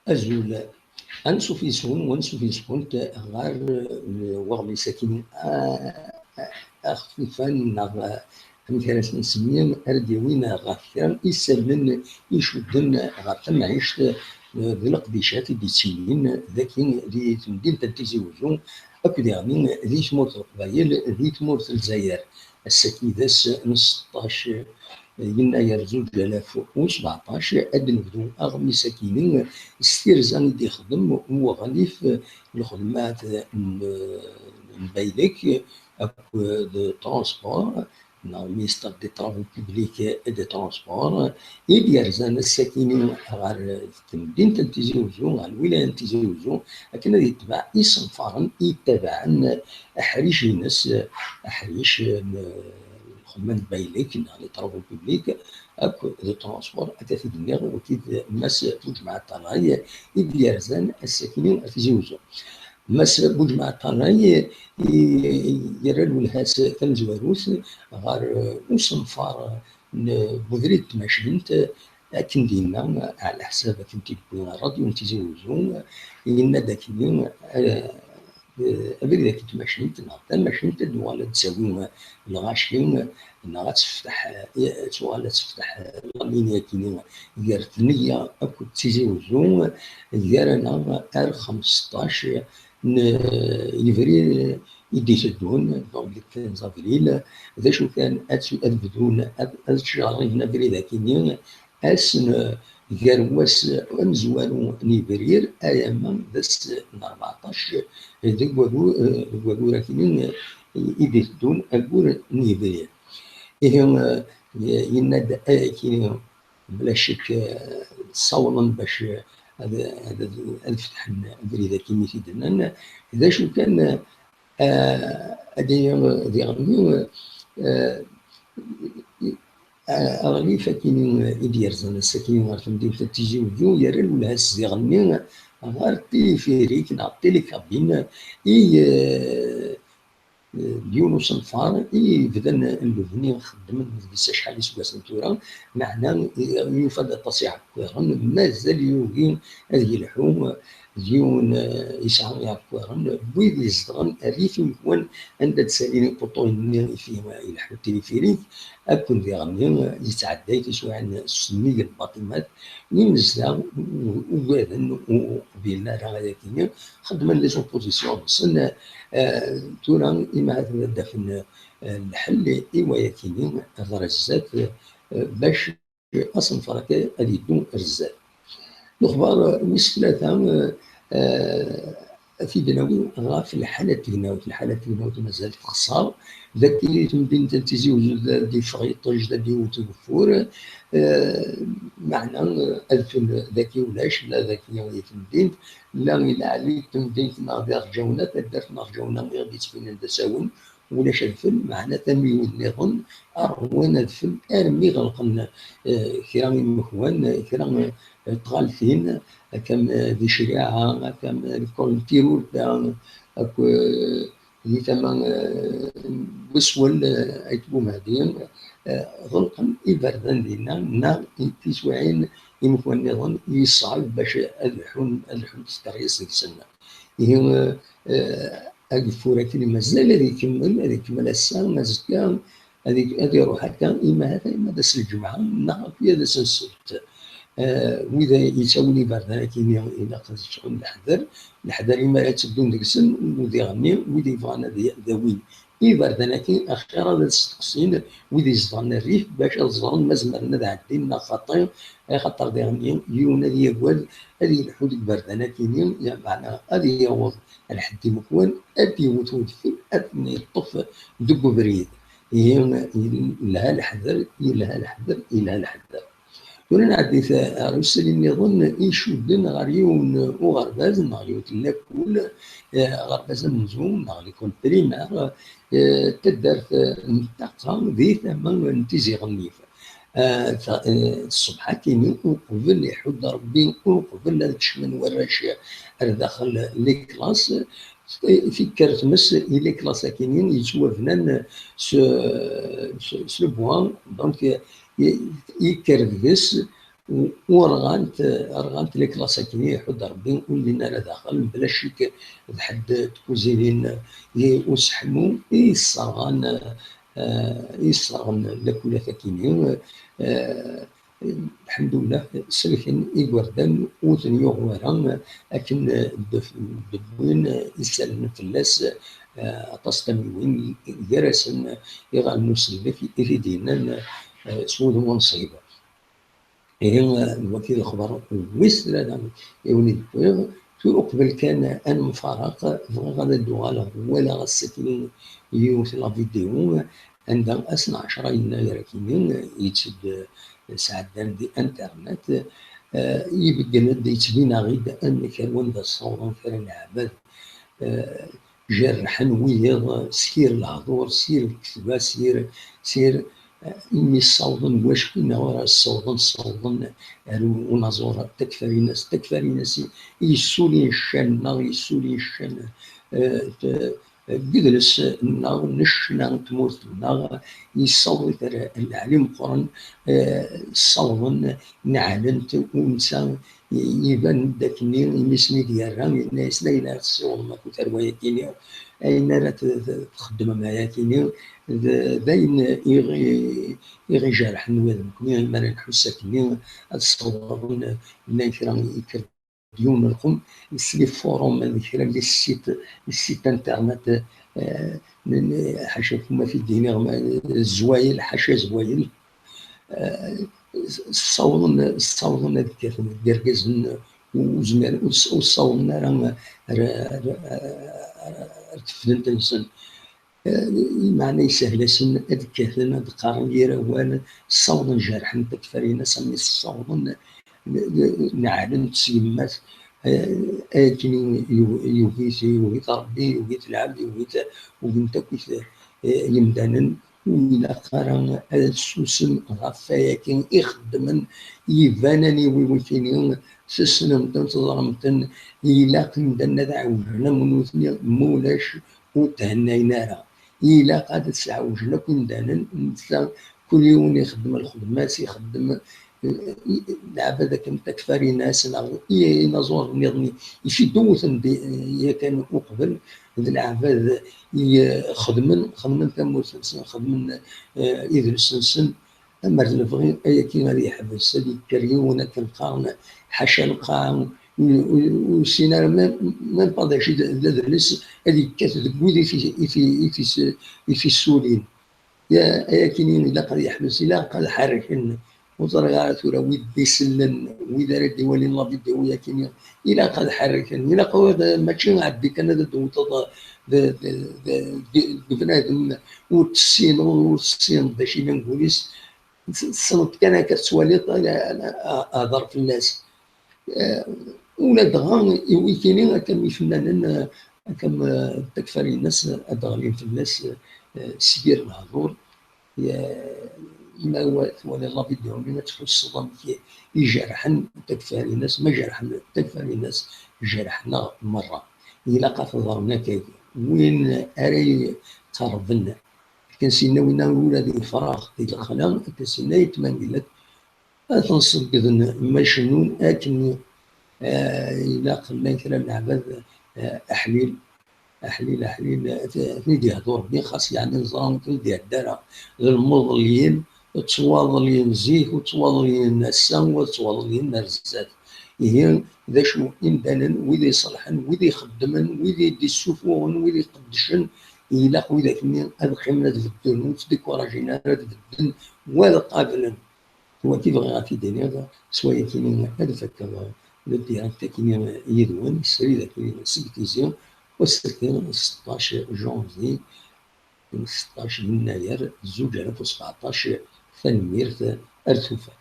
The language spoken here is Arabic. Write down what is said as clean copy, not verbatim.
أزول أنسو في سون وانسو في سون غار وغلي ساكن أخففان مثلا نسميهم أرديوين غاثرا يسلن يشدن غار تمعيش ذي القديشات دي تسيين ذاكين ذي تمدين تنتيزي وزون أكد يعني ذي تمورت القبايل ذي تمورت الجزائر الساكي ذاس 16 يناير 2017 أد نبدو أغني ساكنين استرزان دي خدم هو غليف الخدمات نبايلك أكو دو ترونسبور dans le ministère des Travaux publics et des Transports يرزان الساكنين غير مدينة تيزي وزون غير الولاية تيزي وزون لكن يتبع يصنفرن يتبعن أحريش ينس أحريش خدمة بايليك يعني طرافو بوبليك اكو دو ترونسبور اتاتي دنيغ وكيد ماس بوجمع الطلاي يرزان الساكنين تيزي وزون ماس بوجمع الطلاي يرالو الهاس تنزواروس غار وصنفار بودريت ماشينت لكن دينا على حساب كنتي راديو تيزي وزون إن داك اليوم أبدا كنت ماشينت ماشينت دوالة تساوي الغاشين إنها تفتح توالة تفتح لامينيا كينيا ديال ثنية أكو تيزي وزون ديالنا ار 15 يفري يديتدون دونك 15 افريل ذا شو كان أدبدون الشهرين هنا بري ذاكيني أسن غيرواس أمزوانو نيبرير أيام دس 14 ذاك وادو راكينين يديتدون أقول نيبرير إيه يناد كيني بلا شك تصورن باش هذا الفتح بريده كيمي تيدنا اذا شو كان ديالو اغني فكين يديرزن السكين غير مدينه تيجي وجو يرى ولا الزغني غير تيفيريك نعطي لك كابين ديونو صنفار بدا اللبني نخدم لسا شحال سواس نتورا معنا يفضل تصيح كويرن مازال يوغي هذه الحوم ديون يسعى يعكويرن بويد يزدغن ريف يكون عند تساليني بوطوين فيما يلحو التليفيريك أكون ذي غني يتعدى يسوى عن 600 الباطمات ينزل وقاذن وقبيلنا راه هذاك خدم لي زوبوزيسيون سن تورا إما هذا دفن الحل إيوايا كيني غرزات باش أصلا فرق غادي يدون رزات. الأخبار مشكلة في دناوي في الحالة التقناوي مازال في خسار ذاك اللي تمدين تنتيزي وجود دي شغيط جداد وتوفور معنى ألف ذاكي ولاش لا ذاكي تمدين لا إلا عليك تمدين ناضي رجونا تدرت رجونا غادي تفين تساون ولاش الفل معنى تميول نظن أروان الفل أرمي غلقنا كرام المخوان كرام تغالفين كم ذي شريعة كم الكل تيرول أكو ذي ثمان وسول أيتبوم هذين غلقا إبردان لنا نا تسوعين يمكن نظن يصعب باش الحون تستريس السنة هي الفورات اللي مازال هذيك يكمل الساعة مازال هذيك روح هكا إما هذا إما داس الجمعة نهار في داس السبت وإذا يساوني بردان كيميا إلا قد شغل الحذر إما تبدون ديك السن وذي غني وذي يبغانا ذوين بردان كي أخيرا هذا التقسيم وذي يزضان الريف باش الزران مازال نعدينا خاطر خاطر ذي غني يونا ذي يقول هذه الحدود بردان كيميا يعني معناها هذه يوض الحد مكون أدي وتود في أدني الطف دق بريد لها الحذر لها الحذر ولنا عديث رسل النظام يشدن غريون وغرباز نغليو تلاكول غرباز منزوم نغليكون بريمار تدرت منطقة ذي ثمن نتيزي غنيف الصبح كيني وقبل يحد ربي وقبل هذاك الشمن وراش داخل لي كلاس في كارت مس إلي كلاس كينين يتوافنان سو بوان دونك يكردس ورغانت لي كلاس كيني يحد ربي ولينا لا داخل بلا شك حد تكوزيلين وسحمو يصرغن لكل ثكيني. الحمد لله سلكن إيواردان وثنيو غوارا لكن دبوين يسالن فلاس أطاس تموين جرسن يغال مسلمة في دينا سود ونصيبة. الوكيل الخبر ويس لا يوني في قبل كان أنا مفارق غادا الدوغال ولا غسكين يوث لا فيديو عندها 12 يناير كينين يتشد ساعدان دي انترنت يبقى يتبين غير ان كان وندا الصوت في العباد جرحا ويض سير الهضور سير الكتبه سير إني الصوضن واش كنا ورا الصوضن ونزور تكفري ناس يسولي الشان جدلس نشنا تموت يصوت العلم قرن صوضن نعلنت ونسان يبان داك النيل يسمي ديالها الناس لا يلا الصوم ما كنت روايه كيني اين لا تخدم معايا كيني باين يغي جارح نوال كني ما نحس كني الصوم ناكرا ديون القم يسلي فوروم من خلال السيت انترنت حاشا كما في الدينار الزوايل حاشا زوايل الصوضن هذيك الكركزن وزمان والصوضن راه تفننت نسن معنى يسهل سن هذيك هذا قارن يراوان الصوضن جارح تكفرينا سمي الصوضن نعلم تسيمات لكن يوغيت ربي يوغيت العبد يوغيت كيف يمدانا وإلى قرن السوسن غفايا كين يخدمن يبانني ويوكيني سسنمتن تظلمتن إلا قمدنا دعوجنا منوثني مولاش وتهنينا إلا قاد تسعوجنا كندانا كل يوم يخدم الخدمات يخدم العبادة كم تكفري ناس نزور نظني يشدوا يا كان قبل العباد خدمن كموت خدمن يدرس سن اما الفغي اي كيما اللي يحبس اللي كريونا كنقارن حاشا القاع وسينا ما بقاش يدرس هذيك كاتب ودي في السولين يا كاينين الا قد يحبس الا قد حركن وطرقات ولا ودي سلن وإذا ردي ولي الله بدي ويا كينيا إلا قد حركن إلا قد ماشي عندي كان هذا دوت بنادم والسين باش نقوليس الصمت كان كتسوالي انا اهضر في الناس ولاد غان ويكيني كان فنانين كم تكفري الناس ادغالين في الناس سير الهضور ما هو ولا الله بدهم لنا تدخل الصدام يجرحن تكفاري الناس ما جرحن تكفاري الناس جرحنا مره الى قات ظهرنا كيف وين اري قربنا كنسينا وين ولاد الفراغ ديال الخلا كنسينا يتمنى لك تنصب اذن ما شنو لكن الى قلنا كلام العباد احليل تنيدي هضور بي خاص يعني نظام تنيدي الدرا المظليين تواضلين زيت وتواضلين السن وتواضلين الرزات هي ذا شنو إمدانا ويدي يصلحن ويدي يخدمن ويدي يدي السفون ويدي يقدشن إلا ويدا كني الخيمة تبدل وتديكوراجينا تبدل ولا قابلا هو كيف غاتي دينيغا سوايا كيني هذا فكر الديريكت كيني يدون السريدة كيني سبتيزيون وستين 16 جونفي 16 يناير 2017 ثنميرت أرتوفات.